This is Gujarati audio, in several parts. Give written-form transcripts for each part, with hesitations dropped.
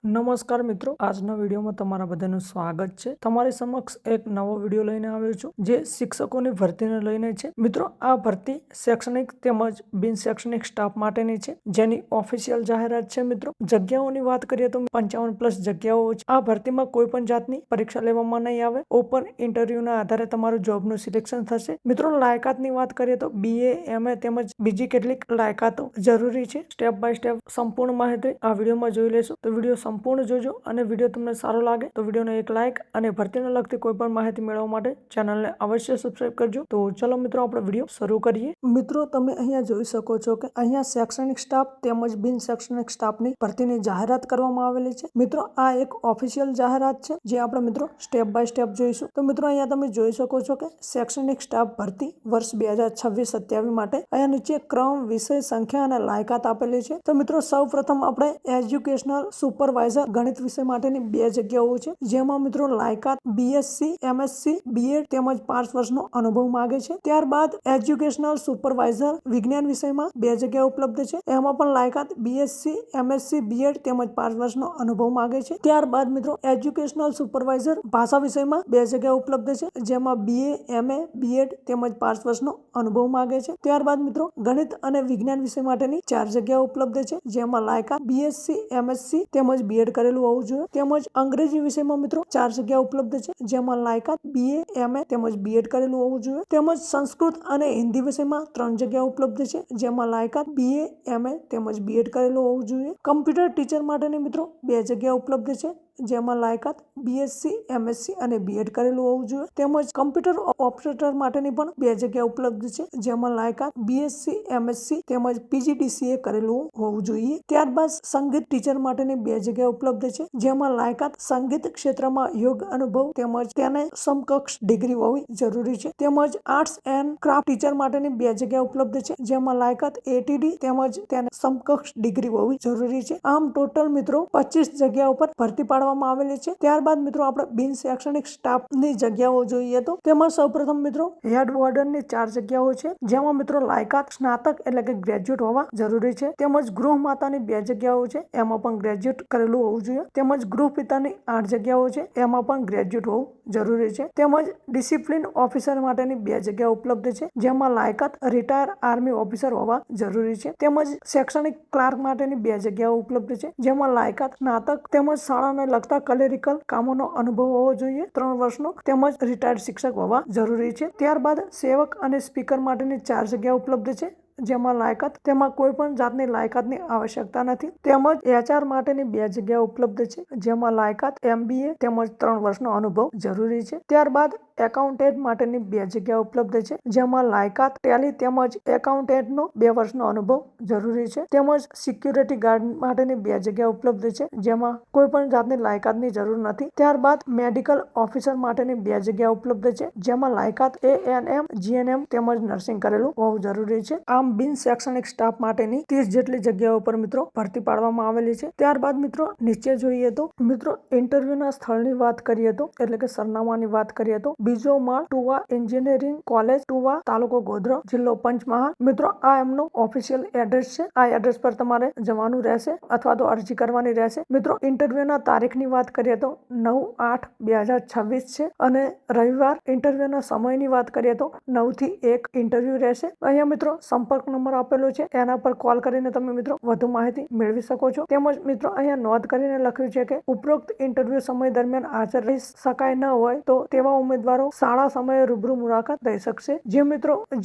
નમસ્કાર મિત્રો, આજના વિડીયોમાં તમારા બધાનું સ્વાગત છે। તમારી સમક્ષ એક નવો વિડીયો લઈને આવ્યો છું જે શિક્ષકોની ભરતીને લઈને છે। મિત્રો, આ ભરતી શૈક્ષણિક તેમજ બિન શૈક્ષણિક સ્ટાફ માટેની છે, જેની ઓફિશિયલ જાહેરાત છે। મિત્રો, જગ્યાઓની વાત કરીએ તો 55+ જગ્યાઓ છે। આ ભરતીમાં કોઈ પણ જાતની પરીક્ષા લેવામાં નહીં આવે, ઓપન ઇન્ટરવ્યુના આધારે તમારું જોબનું સિલેક્શન થશે। મિત્રો, લાયકાતની વાત કરીએ તો BA, MA તેમજ બીજી કેટલીક લાયકાતો જરૂરી છે। સ્ટેપ બાય સ્ટેપ સંપૂર્ણ માહિતી આ વિડીયોમાં જોઈ લેશો, તો વિડીયો સંપૂર્ણ જોજો અને વિડીયો તમને સારો લાગે તો વિડીયોને એક લાઇક અને ભરતીને લગતી કોઈ પણ માહિતી મેળવવા માટે ચેનલને અવશ્ય સબસ્ક્રાઇબ કરજો। તો ચલો મિત્રો, આપણે વિડીયો શરૂ કરીએ। મિત્રો, તમે અહીંયા જોઈ શકો છો કે અહીંયા શૈક્ષણિક સ્ટાફ તેમજ બિન શૈક્ષણિક સ્ટાફની ભરતીની જાહેરાત કરવામાં આવેલી છે। મિત્રો, આ એક ઓફિશિયલ જાહેરાત છે જે આપણે મિત્રો સ્ટેપ બાય સ્ટેપ જોઈશું। તો મિત્રો, અહીંયા તમે જોઈ શકો છો કે શૈક્ષણિક સ્ટાફ ભરતી વર્ષ 2026-27 માટે અહીંયા નીચે ક્રમ, વિષય, સંખ્યા અને લાયકાત આપેલી છે। તો મિત્રો, સૌપ્રથમ આપણે એજ્યુકેશનલ સુપરવાઇઝર ગણિત વિષય માટેની 2 જગ્યાઓ છે, જેમાં મિત્રો લાયકાત BSc, MSc, B.Ed તેમજ 5 વર્ષનો અનુભવ માંગે છે। ત્યારબાદ એજ્યુકેશનલ સુપરવાઇઝર વિજ્ઞાન વિષયમાં 2 જગ્યા ઉપલબ્ધ છે, એમાં પણ લાયકાત BSc, MSc, B.Ed તેમજ 5 વર્ષનો અનુભવ માંગે છે। ત્યારબાદ મિત્રો એજ્યુકેશનલ સુપરવાઇઝર ભાષા વિષયમાં 2 જગ્યા ઉપલબ્ધ છે, જેમાં BA, MA, B.Ed તેમજ 5 વર્ષનો અનુભવ માંગે છે। ત્યારબાદ મિત્રો ગણિત અને વિજ્ઞાન વિષય માટેની 4 જગ્યા ઉપલબ્ધ છે, જેમાં લાયકાત BSc, MSc તેમજ B.Ed કરેલું હોવું જોઈએ। તેમજ અંગ્રેજી વિષયમાં મિત્રો 4 જગ્યા ઉપલબ્ધ છે, જેમાં લાયકાત BA, MA તેમજ B.Ed કરેલું હોવું જોઈએ। તેમજ સંસ્કૃત અને હિન્દી વિષયમાં 3 જગ્યા ઉપલબ્ધ છે, જેમાં લાયકાત BA, MA તેમજ B.Ed કરેલું હોવું જોઈએ। કમ્પ્યુટર ટીચર માટેની મિત્રો 2 જગ્યા ઉપલબ્ધ છે, જેમાં લાયકાત BSc, MSc અને B.Ed કરેલું હોવું જોઈએ। તેમજ કમ્પ્યુટર ઓપરેટર માટેની પણ 2 જગ્યા ઉપલબ્ધ છે, જેમાં લાયકાત BSc, MSc તેમજ PGDCA કરેલું હોવું જોઈએ। ત્યારબાદ સંગીત ટીચર માટેની 2 જગ્યા ઉપલબ્ધ છે, જેમાં લાયકાત સંગીત ક્ષેત્રમાં યોગ અનુભવ તેમજ તેને સમકક્ષ ડિગ્રી હોવી જરૂરી છે। તેમજ આર્ટ્સ એન્ડ ક્રાફ્ટ ટીચર માટેની 2 જગ્યા ઉપલબ્ધ છે, જેમાં લાયકાત ATD તેમજ તેને સમકક્ષ ડિગ્રી હોવી જરૂરી છે। આમ ટોટલ મિત્રો 25 જગ્યા ઉપર ભરતી પાડવામાં આવેલી છે। ત્યારબાદ મિત્રો આપણે બિન શૈક્ષણિક સ્ટાફની જગ્યાઓ જોઈએ તો તેમાં સૌપ્રથમ મિત્રો હેડ વોર્ડનની 4 જગ્યાઓ છે, જેમાં મિત્રો લાયકાત સ્નાતક એટલે કે ગ્રેજ્યુએટ હોવા જરૂરી છે। તેમજ ગૃહ માતાની 2 જગ્યાઓ છે, એમાં પણ ગ્રેજ્યુએટ કરેલું હોવું જોઈએ। તેમજ ગૃહ પિતાની 8 જગ્યાઓ છે, એમાં પણ ગ્રેજ્યુએટ હોવું જરૂરી છે। તેમજ ડિસિપ્લિન ઓફિસર માટેની 2 જગ્યા ઉપલબ્ધ છે, જેમાં લાયકાત રિટાયર આર્મી ઓફિસર હોવા જરૂરી છે। તેમજ શૈક્ષણિક ક્લાર્ક માટેની 2 જગ્યાઓ ઉપલબ્ધ છે, જેમાં લાયકાત સ્નાતક તેમજ શાળાને લગતા ક્લેરિકલ કામોનો અનુભવ હોવો જોઈએ 3 વર્ષનો, તેમજ રિટાયર્ડ શિક્ષક હોવા જરૂરી છે। ત્યારબાદ સેવક અને સ્પીકર માટેની 4 જગ્યા ઉપલબ્ધ છે, જેમાં લાયકાત તેમાં કોઈ પણ જાતની લાયકાતની આવશ્યકતા નથી। તેમજ HR માટેની 2 જગ્યા ઉપલબ્ધ છે, જેમાં લાયકાત MBA તેમજ 3 વર્ષનો અનુભવ જરૂરી છે। ત્યારબાદ એકાઉન્ટન્ટ માટેની 2 જગ્યા ઉપલબ્ધ છે, જેમાં લાયકાત ટેલી તેમજ એકાઉન્ટન્ટનો 2 વર્ષનો અનુભવ જરૂરી છે। તેમજ સિક્યુરિટી ગાર્ડ માટેની 2 જગ્યા ઉપલબ્ધ છે, જેમાં કોઈ પણ જાતની લાયકાતની જરૂર નથી। ત્યારબાદ મેડિકલ ઓફિસર માટેની 2 જગ્યા ઉપલબ્ધ છે, જેમાં લાયકાત ANM, GNM તેમજ નર્સિંગ કરેલું હોવું જરૂરી છે। આમ બિન શૈક્ષણિક સ્ટાફ માટેની 30 જેટલી જગ્યાઓ પર મિત્રો ભરતી પાડવામાં આવેલી છે। ત્યારબાદ મિત્રો નીચે જોઈએ તો મિત્રો ઇન્ટરવ્યુના સ્થળની વાત કરીએ તો એટલે કે સરનામાની વાત કરીએ તો બીજો માળ, ટુવા એન્જિનિયરિંગ કોલેજ, ટુવા, તાલુકો ગોધરા, જિલ્લો પંચમહાલ। મિત્રો આ એમનો ઓફિશિયલ એડ્રેસ છે। આ એડ્રેસ પર તમારે જવાનું રહેશે અથવા તો અરજી કરવાની રહેશે। મિત્રો ઇન્ટરવ્યુના તારીખની વાત કરીએ તો 9/8/2026 છે અને રવિવાર। ઇન્ટરવ્યુના સમયની વાત કરીએ તો 9 થી 1 ઇન્ટરવ્યુ રહેશે। અહીંયા મિત્રો સંપર્ક નંબર આપેલો છે, એના પર કોલ કરીને તમે મિત્રો વધુ માહિતી મેળવી શકો છો। તેમજ મિત્રો અહીંયા નોંધ કરીને લખ્યું છે કે ઉપરોક્ત ઇન્ટરવ્યુ સમય દરમિયાન હાજર રહી શકાય ન હોય તો તેવા ઉમેદવારો શાળા સમયે રૂબરૂ મુલાકાત લઈ શકશે।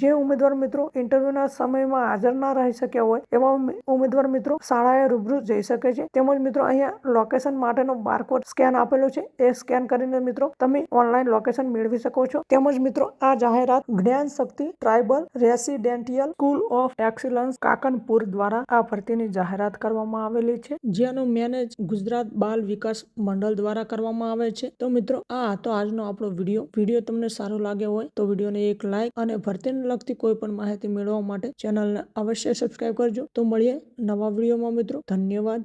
જે ઉમેદવાર મિત્રો ઇન્ટરવ્યુના સમયમાં હાજર ના રહી શક્યા હોય એવા ઉમેદવાર મિત્રો શાળાએ રૂબરૂ જઈ શકે છે। તેમજ મિત્રો અહીંયા લોકેશન માટેનો બારકોડ સ્કેન આપેલો છે, એ સ્કેન કરીને મિત્રો તમે ઓનલાઈન લોકેશન મેળવી શકો છો। તેમજ મિત્રો આ જાહેરાત Gyan Shakti tribal residential school of excellence Kakanpur દ્વારા આ ભરતીની જાહેરાત કરવામાં આવેલી છે, જેનું મેનેજ ગુજરાત બાલ વિકાસ મંડળ દ્વારા કરવામાં આવે છે। તો મિત્રો આ હતો આજનો આપણો વિડીયો તમને સારો લાગ્યો હોય તો વિડીયોને એક લાઇક અને ભરતીને લગતી કોઈ પણ માહિતી મેળવવા માટે ચેનલને અવશ્ય સબસ્ક્રાઇબ કરજો। તો મળીએ નવા વિડીયોમાં મિત્રો, ધન્યવાદ।